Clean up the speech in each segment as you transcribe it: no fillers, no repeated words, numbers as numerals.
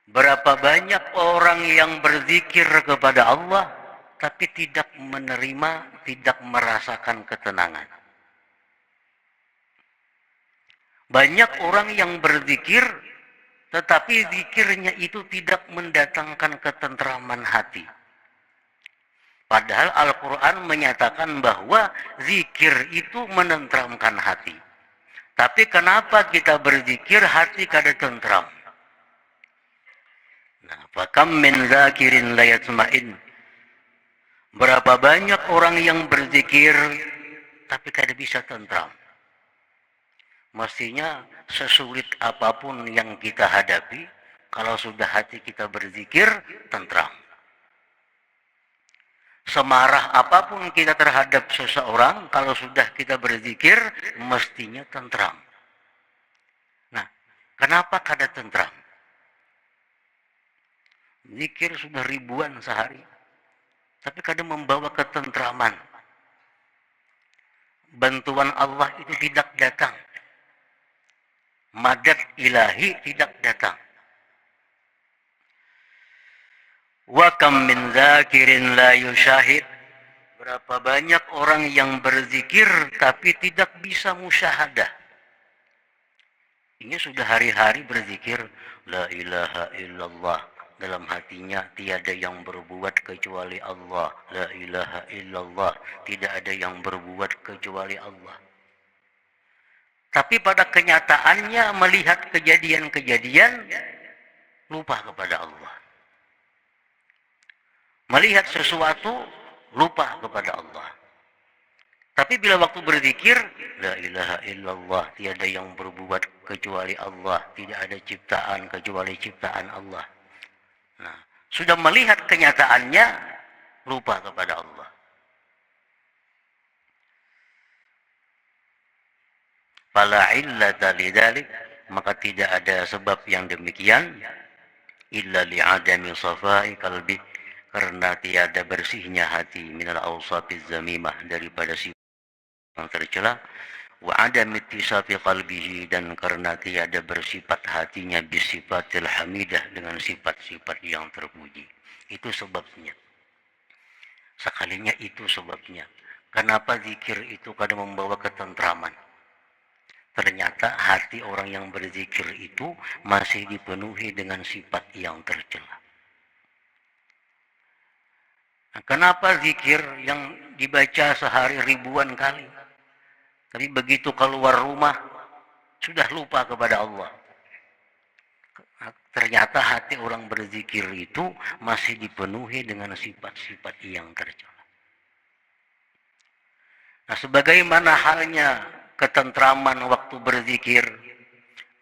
Berapa banyak orang yang berzikir kepada Allah tapi tidak menerima, tidak merasakan ketenangan. Banyak orang yang berzikir tetapi zikirnya itu tidak mendatangkan ketentraman hati. Padahal Al-Quran menyatakan bahwa zikir itu menenteramkan hati. Tapi kenapa kita berzikir hati kada tentram? Nah, fakam min zakirin la yatma'in. Berapa banyak orang yang berzikir tapi kada bisa tentram. Mestinya sesulit apapun yang kita hadapi, kalau sudah hati kita berzikir, tentram. Semarah apapun kita terhadap seseorang, kalau sudah kita berzikir, mestinya tentram. Nah, kenapa kada tentram? Zikir sudah ribuan sehari, tapi kada membawa ketentraman. Bantuan Allah itu tidak datang. Madad ilahi tidak datang. Wa kam min zakirin la yusyahid. Berapa banyak orang yang berzikir tapi tidak bisa musyahadah. Ini sudah hari-hari berzikir la ilaha illallah. Dalam hatinya tiada yang berbuat kecuali Allah. La ilaha illallah. Tidak ada yang berbuat kecuali Allah. Tapi pada kenyataannya melihat kejadian-kejadian lupa kepada Allah. Melihat sesuatu lupa kepada Allah. Tapi bila waktu berzikir, la ilaha illallah, tiada yang berbuat kecuali Allah, tidak ada ciptaan kecuali ciptaan Allah. Nah, sudah melihat kenyataannya lupa kepada Allah. Fala illata lidzalik, maka tidak ada sebab yang demikian illa li'adami safai qalbi, karena tiada bersihnya hati minal awsafiz zamimah, daripada sifat yang tercela, wa adam ittisafi qalbihi, dan karena tiada bersifat hatinya bisifatil hamidah, dengan sifat-sifat yang terpuji. Itu sebabnya. Sekalinya itu sebabnya. Kenapa zikir itu kadang membawa ketentraman? Ternyata hati orang yang berzikir itu masih dipenuhi dengan sifat yang tercela. Nah, kenapa zikir yang dibaca sehari ribuan kali, tapi begitu keluar rumah sudah lupa kepada Allah? Ternyata hati orang berzikir itu masih dipenuhi dengan sifat-sifat yang tercela. Nah, sebagaimana halnya ketentraman waktu berzikir,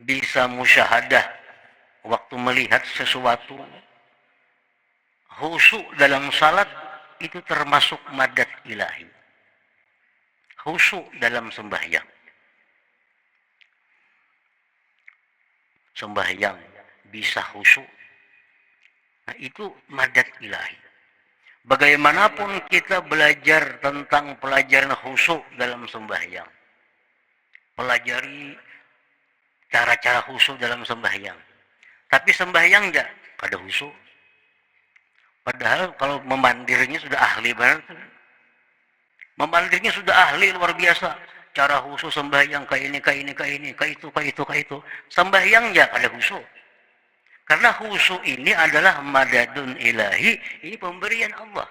bisa musyahadah waktu melihat sesuatu, khusyuk dalam salat itu termasuk madad ilahi. Khusyuk dalam sembahyang. Sembahyang bisa khusyuk. Nah, itu madad ilahi. Bagaimanapun kita belajar tentang pelajaran khusyuk dalam sembahyang, pelajari cara-cara khusyuk dalam sembahyang, tapi sembahyang enggak ada khusyuk. Padahal kalau memandirnya sudah ahli banget. Memandirnya sudah ahli luar biasa. Cara khusyuk sembahyang kayak ini, kayak ini, kayak ini, kayak itu, kayak itu, kayak itu. Sembahyang enggak ada khusyuk. Karena khusyuk ini adalah madadun ilahi, ini pemberian Allah.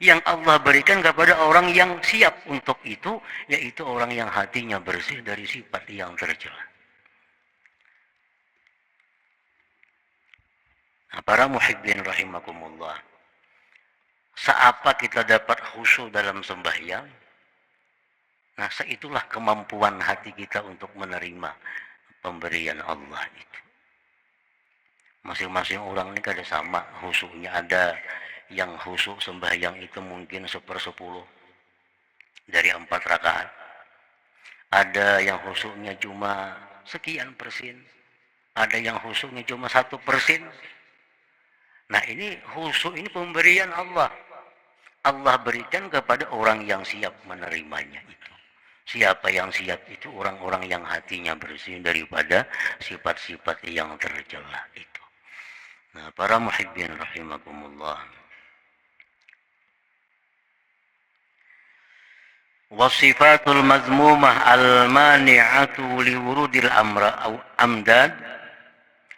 Yang Allah berikan kepada orang yang siap untuk itu, yaitu orang yang hatinya bersih dari sifat yang tercela. Nah, para muhibbin rahimakumullah, seapa kita dapat khusyuk dalam sembahyang, nah seitulah kemampuan hati kita untuk menerima pemberian Allah itu. Masing-masing orang ini kada sama khusyuknya. Ada yang khusyuk sembahyang itu mungkin 1/10 dari 4 rakaat. Ada yang khusyuknya cuma sekian persen. Ada yang khusyuknya cuma 1%. Nah, ini khusyuk ini pemberian Allah. Allah berikan kepada orang yang siap menerimanya itu. Siapa yang siap itu? Orang-orang yang hatinya bersih daripada sifat-sifat yang tercela itu. Nah, para muhibbin rahimakumullah. Wasifatul mazmumah al-mani'atu liwurudil amdad,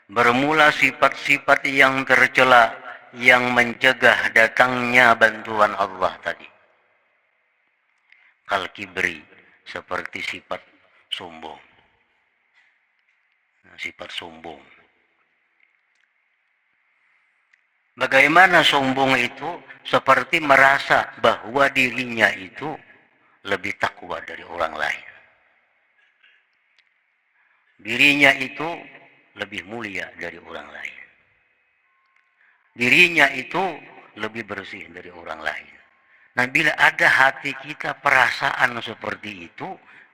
bermula sifat-sifat yang tercela yang mencegah datangnya bantuan Allah tadi. Kal kibri, seperti sifat sombong. Sifat sombong. Bagaimana sombong itu? Seperti merasa bahwa dirinya itu lebih takwa dari orang lain. Dirinya itu lebih mulia dari orang lain. Dirinya itu lebih bersih dari orang lain. Nah, bila ada hati kita perasaan seperti itu,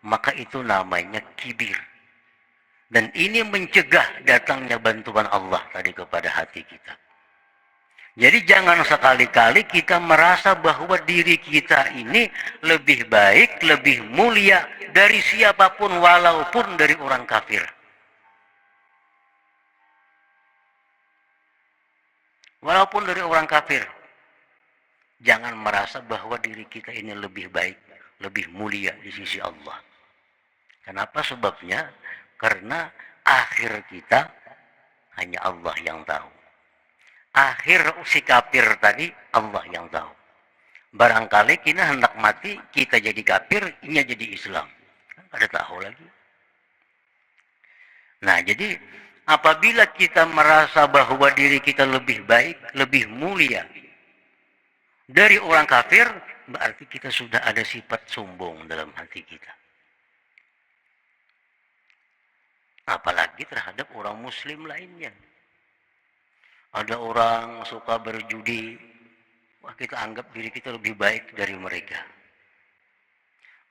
maka itu namanya kibir. Dan ini mencegah datangnya bantuan Allah tadi kepada hati kita. Jadi jangan sekali-kali kita merasa bahwa diri kita ini lebih baik, lebih mulia dari siapapun walaupun dari orang kafir. Walaupun dari orang kafir. Jangan merasa bahwa diri kita ini lebih baik, lebih mulia di sisi Allah. Kenapa sebabnya? Karena akhir kita hanya Allah yang tahu. Akhir si kafir tadi Allah yang tahu. Barangkali kita hendak mati, kita jadi kafir, ini jadi Islam. Kan ada tahu lagi. Nah, jadi apabila kita merasa bahwa diri kita lebih baik, lebih mulia dari orang kafir, berarti kita sudah ada sifat sombong dalam hati kita. Apalagi terhadap orang muslim lainnya. Ada orang suka berjudi, wah kita anggap diri kita lebih baik dari mereka.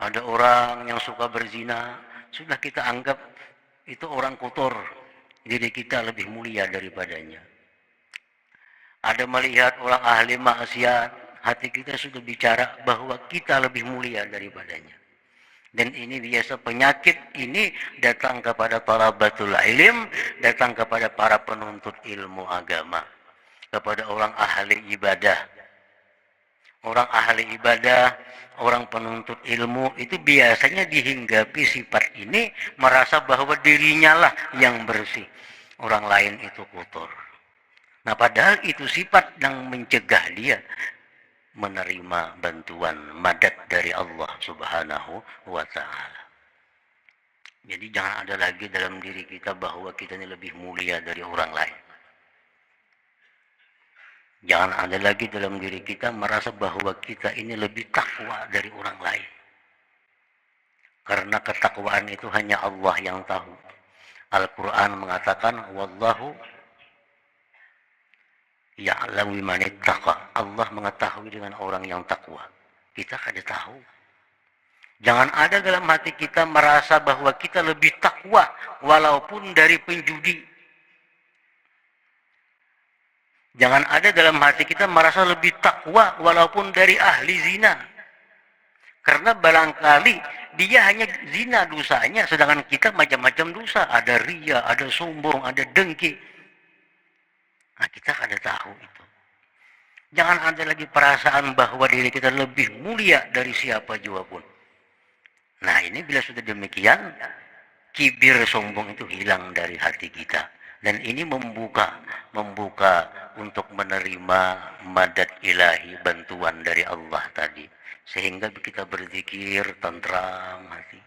Ada orang yang suka berzina, sudah kita anggap itu orang kotor, diri kita lebih mulia daripadanya. Ada melihat orang ahli maksiat, hati kita sudah bicara bahwa kita lebih mulia daripadanya. Dan ini biasa penyakit ini datang kepada talabatul ilm, datang kepada para penuntut ilmu agama, kepada orang ahli ibadah. Orang ahli ibadah, orang penuntut ilmu itu biasanya dihinggapi sifat ini, merasa bahwa dirinya lah yang bersih, orang lain itu kotor. Nah, padahal itu sifat yang mencegah dia menerima bantuan madad dari Allah Subhanahu wa ta'ala. Jadi jangan ada lagi dalam diri kita bahwa kita ini lebih mulia dari orang lain. Jangan ada lagi dalam diri kita merasa bahwa kita ini lebih takwa dari orang lain. Karena ketakwaan itu hanya Allah yang tahu. Al-Quran mengatakan, Wallahu ya'lamu man ittaqa. Allah mengetahui dengan orang yang takwa. Kita kada tahu. Jangan ada dalam hati kita merasa bahwa kita lebih takwa walaupun dari penjudi. Jangan ada dalam hati kita merasa lebih takwa walaupun dari ahli zina. Karena barangkali dia hanya zina dosanya, sedangkan kita macam-macam dosa. Ada ria, ada sombong, ada dengki. Nah, kita kada tahu itu. Jangan ada lagi perasaan bahwa diri kita lebih mulia dari siapa jua pun. Nah, ini bila sudah demikian, kibir sombong itu hilang dari hati kita. Dan ini membuka untuk menerima madad ilahi, bantuan dari Allah tadi. Sehingga kita berzikir tentram hati.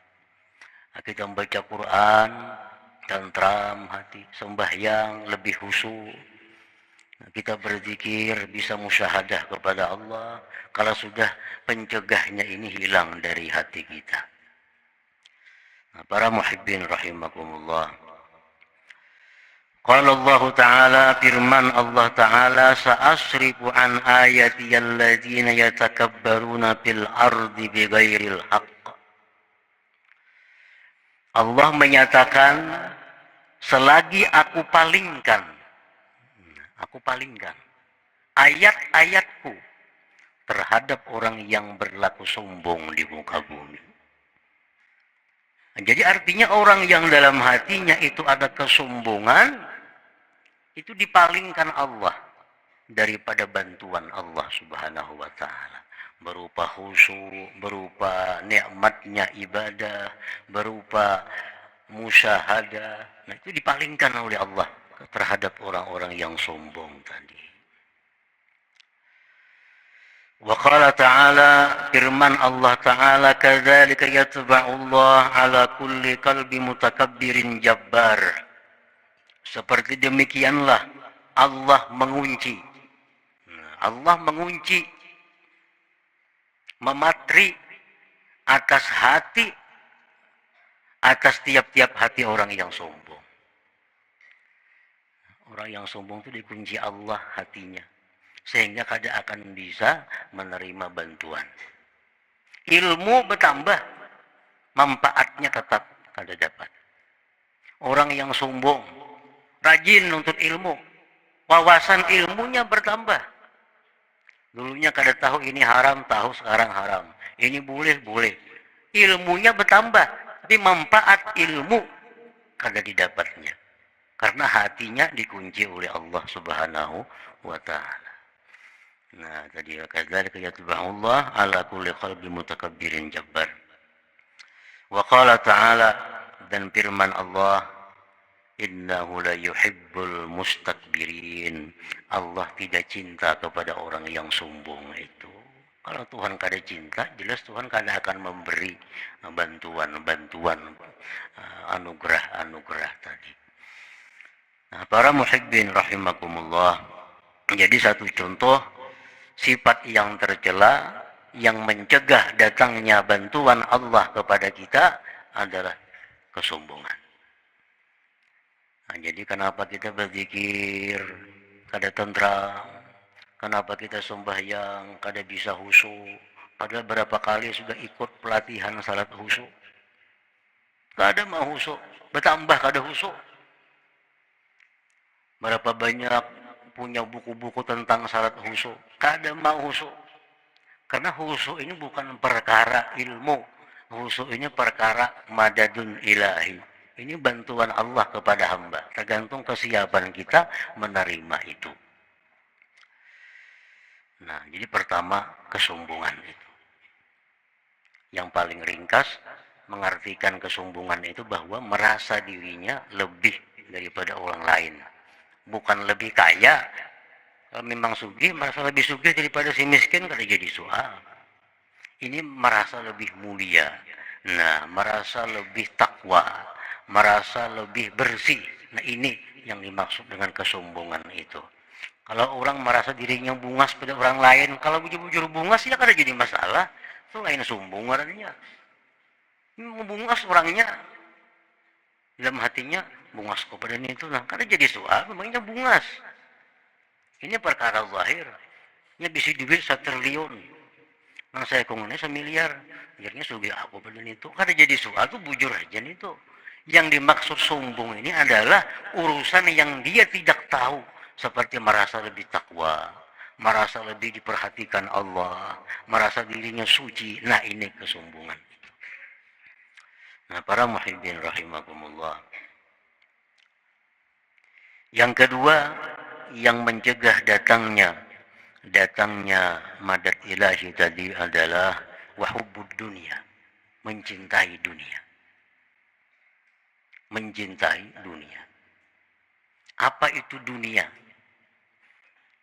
Kita membaca Quran, tentram hati. Sembahyang lebih khusyuk. Kita berzikir, bisa musyahadah kepada Allah. Kalau sudah pencegahnya ini hilang dari hati kita. Nah, para muhibbin rahimakumullah. Qala Allah Ta'ala, firman Allah Ta'ala, Sa'asrifu an ayati alladzina yatakabbaruna fil ardi bighairil haqq. Allah menyatakan, selagi aku palingkan ayat-ayatku terhadap orang yang berlaku sombong di muka bumi. Jadi artinya orang yang dalam hatinya itu ada kesombongan, itu dipalingkan Allah daripada bantuan Allah Subhanahu wa taala, berupa khusyuk, berupa nikmatnya ibadah, berupa musyahadah. Nah, itu dipalingkan oleh Allah terhadap orang-orang yang sombong tadi. Wa qala ta'ala, firman Allah Ta'ala, kadzalika yatba'ullah ala kulli qalbi mutakabbirin jabbar. Seperti demikianlah Allah mengunci. Allah mengunci, mematri atas hati, atas tiap-tiap hati orang yang sombong. Orang yang sombong itu dikunci Allah hatinya, sehingga kada akan bisa menerima bantuan. Ilmu bertambah, manfaatnya tetap kada dapat. Orang yang sombong, rajin untuk ilmu, wawasan ilmunya bertambah. Dulunya kada tahu ini haram, tahu sekarang haram. Ini boleh, boleh. Ilmunya bertambah, tapi manfaat ilmu kada didapatnya. Karena hatinya dikunci oleh Allah Subhanahu wa taala. Nah, tadi kadzalika yatba'ullah ala kulli qalbi mutakabbirin jabbar. Wa qala ta'ala, dan firman Allah, innahu la yuhibbul mustakbirin. Allah tidak cinta kepada orang yang sombong itu. Kalau Tuhan kada cinta, jelas Tuhan kada akan memberi bantuan-bantuan, anugerah-anugerah tadi. Nah, para muhibbin rahimakumullah, jadi satu contoh sifat yang tercela yang mencegah datangnya bantuan Allah kepada kita adalah kesombongan. Nah, jadi kenapa kita berzikir kada tentram, kenapa kita sembahyang kada bisa khusyuk, padahal berapa kali sudah ikut pelatihan salat khusyuk, kada mau khusyuk, bertambah kada khusyuk. Berapa banyak punya buku-buku tentang salat khusyuk, kada mau khusyuk. Karena khusyuk ini bukan perkara ilmu, khusyuk ini perkara madadun ilahi. Ini bantuan Allah kepada hamba, tergantung kesiapan kita menerima itu. Nah, jadi pertama kesombongan itu. Yang paling ringkas mengartikan kesombongan itu bahwa merasa dirinya lebih daripada orang lain. Bukan lebih kaya, memang sugih, merasa lebih sugih daripada si miskin, kada jadi soal. Ini merasa lebih mulia, nah merasa lebih takwa, merasa lebih bersih. Nah, ini yang dimaksud dengan kesombongan itu. Kalau orang merasa dirinya bungas pada orang lain, kalau bujur-bujur bungas ya kada jadi masalah, itu lain sombong orangnya. Bungas orangnya, dalam hatinya bungas kepada itu, nah kada jadi soal, memangnya bungas. Ini perkara zahir. Nya bisa duit 1 triliun. Nang saya kongnya 1 miliar. Akhirnya sugi aku pada itu. Kada jadi soal tuh bujur aja itu. Yang dimaksud sombong ini adalah urusan yang dia tidak tahu. Seperti merasa lebih takwa, merasa lebih diperhatikan Allah, merasa dirinya suci. Nah, ini kesombongan. Nah, para muhibbin rahimakumullah. Yang kedua, yang mencegah datangnya madad ilahi tadi adalah wahubbud dunia, mencintai dunia. Mencintai dunia. Apa itu dunia?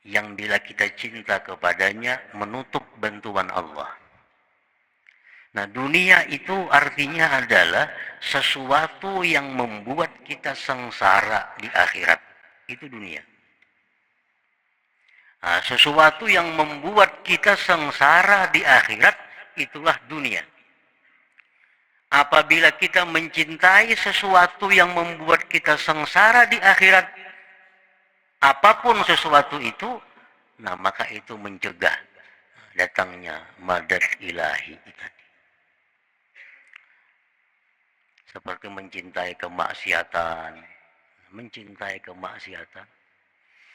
Yang bila kita cinta kepadanya menutup bantuan Allah. Nah, dunia itu artinya adalah sesuatu yang membuat kita sengsara di akhirat. Itu dunia. Nah, sesuatu yang membuat kita sengsara di akhirat, itulah dunia. Apabila kita mencintai sesuatu yang membuat kita sengsara di akhirat, apapun sesuatu itu, nah maka itu mencegah datangnya madad ilahi tadi. Seperti mencintai kemaksiatan,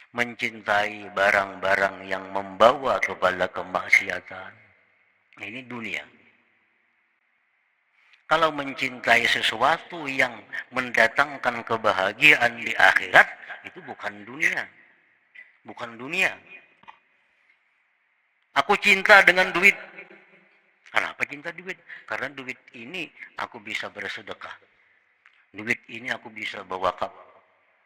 mencintai barang-barang yang membawa kepada kemaksiatan. Ini dunia. Kalau mencintai sesuatu yang mendatangkan kebahagiaan di akhirat, itu bukan dunia. Bukan dunia. Aku cinta dengan duit. Kenapa cinta duit? Karena duit ini aku bisa bersedekah. Duit ini aku bisa berwakaf.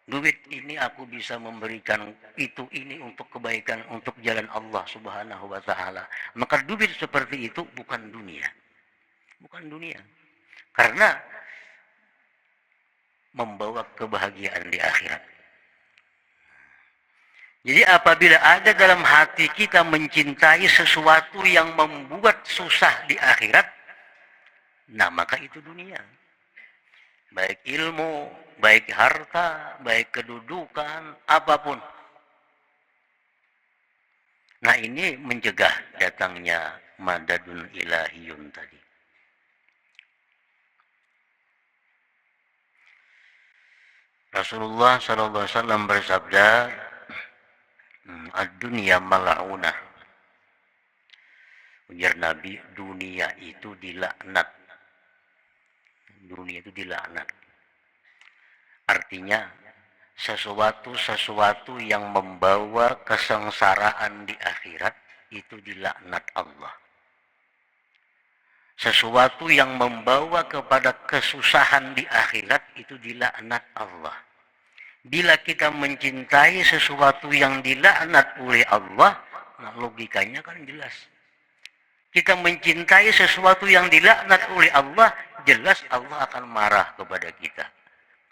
Duit ini aku bisa memberikan ini untuk kebaikan, untuk jalan Allah Subhanahu wa Ta'ala. Maka duit seperti itu bukan dunia. Bukan dunia. Karena membawa kebahagiaan di akhirat. Jadi apabila ada dalam hati kita mencintai sesuatu yang membuat susah di akhirat, nah maka itu dunia. Baik ilmu, baik harta, baik kedudukan, apapun. Nah ini mencegah datangnya madadun ilahiyun tadi. Rasulullah SAW bersabda, ad-dunya mal'unah. Ujar Nabi, dunia itu dilaknat. Dunia itu dilaknat. Artinya, sesuatu yang membawa kesengsaraan di akhirat, itu dilaknat Allah. Sesuatu yang membawa kepada kesusahan di akhirat, itu dilaknat Allah. Bila kita mencintai sesuatu yang dilaknat oleh Allah, nah logikanya kan jelas. Kita mencintai sesuatu yang dilaknat oleh Allah, jelas Allah akan marah kepada kita.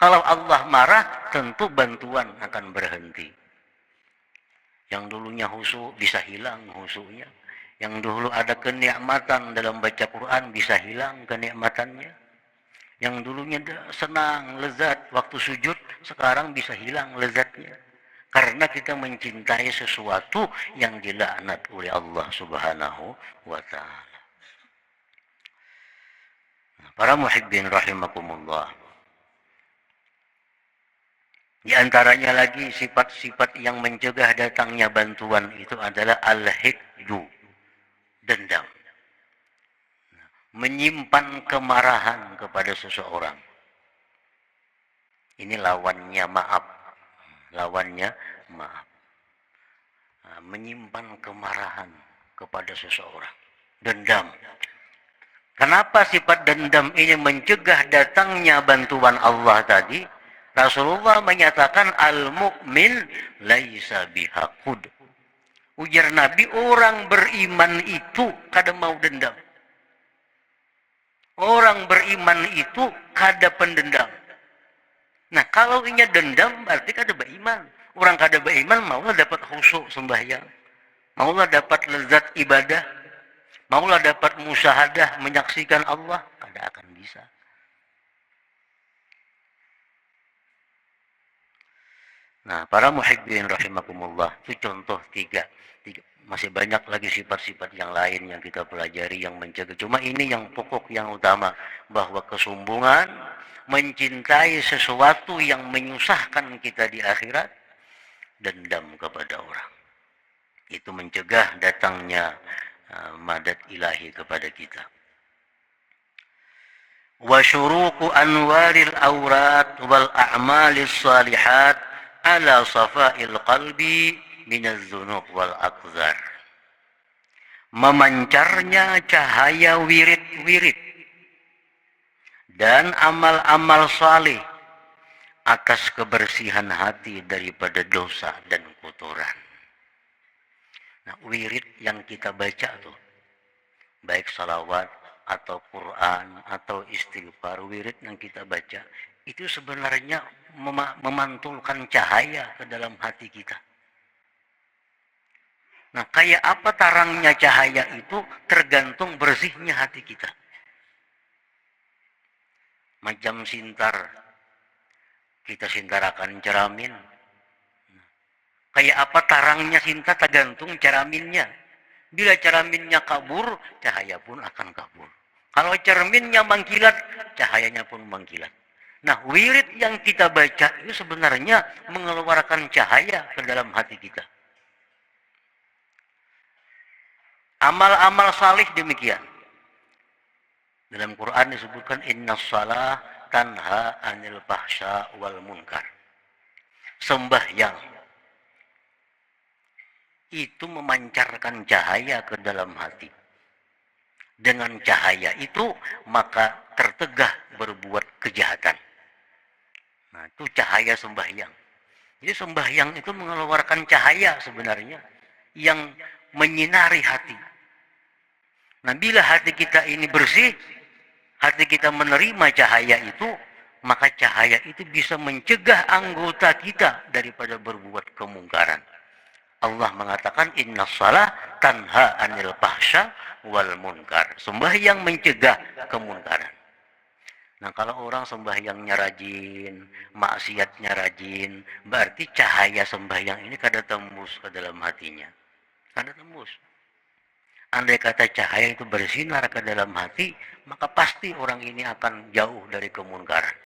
Kalau Allah marah, tentu bantuan akan berhenti. Yang dulunya khusyuk bisa hilang khusyuknya. Yang dulu ada kenikmatan dalam baca Quran bisa hilang kenikmatannya. Yang dulunya senang, lezat waktu sujud, sekarang bisa hilang lezatnya. Karena kita mencintai sesuatu yang dilaknat oleh Allah Subhanahu wa Ta'ala. Para muhibbin rahimakumullah. Di antaranya lagi sifat-sifat yang mencegah datangnya bantuan itu adalah al-hikdu, dendam. Menyimpan kemarahan kepada seseorang. Ini lawannya maaf. Lawannya maaf. Menyimpan kemarahan kepada seseorang. Dendam. Kenapa sifat dendam ini mencegah datangnya bantuan Allah tadi? Rasulullah menyatakan al-mu'min laisa bihaqud. Ujar Nabi, orang beriman itu kada mau dendam. Orang beriman itu kada pendendam. Nah, kalau inya dendam berarti kada beriman. Orang kada beriman maulah dapat khusyuk sembahyang. Maulah dapat lezat ibadah. Maulah dapat musyahadah menyaksikan Allah, kada akan bisa. Nah, para muhibbin rahimakumullah, itu contoh tiga. Masih banyak lagi sifat-sifat yang lain yang kita pelajari yang mencegah. Cuma ini yang pokok, yang utama. Bahwa kesombongan, mencintai sesuatu yang menyusahkan kita di akhirat, dendam kepada orang. Itu mencegah datangnya madad ilahi kepada kita. Wa syuruku anwaril awrat wal a'malis salihat ala safa'il qalbi minaz dzunub wal aqzar. Memancarnya cahaya wirid-wirid dan amal-amal saleh atas kebersihan hati daripada dosa dan kotoran. Nah, wirid yang kita baca tuh, baik salawat atau Quran atau istighfar, wirid yang kita baca itu sebenarnya memantulkan cahaya ke dalam hati kita. Nah, kayak apa tarangnya cahaya itu tergantung bersihnya hati kita. Macam sintar, kita sintarakan ceramin. Kayak apa tarangnya sintar tergantung ceraminnya. Bila ceraminnya kabur, cahaya pun akan kabur. Kalau cerminnya mengkilat, cahayanya pun mengkilat. Nah, wirid yang kita baca itu sebenarnya mengeluarkan cahaya ke dalam hati kita. Amal-amal salih demikian. Dalam Quran disebutkan inna shalah tanha anil fahsya wal munkar. Sembahyang itu memancarkan cahaya ke dalam hati. Dengan cahaya itu maka tertegah berbuat kejahatan. Nah, itu cahaya sembahyang. Jadi sembahyang itu mengeluarkan cahaya sebenarnya yang menyinari hati. Nah, bila hati kita ini bersih, hati kita menerima cahaya itu, maka cahaya itu bisa mencegah anggota kita daripada berbuat kemungkaran. Allah mengatakan inna shalah tanha anil fahsya wal munkar. Sembahyang mencegah kemungkaran. Nah, kalau orang sembahyangnya rajin, maksiatnya rajin, berarti cahaya sembahyang ini kada tembus ke dalam hatinya. Kada tembus. Andai kata cahaya itu bersinar ke dalam hati, maka pasti orang ini akan jauh dari kemungkaran.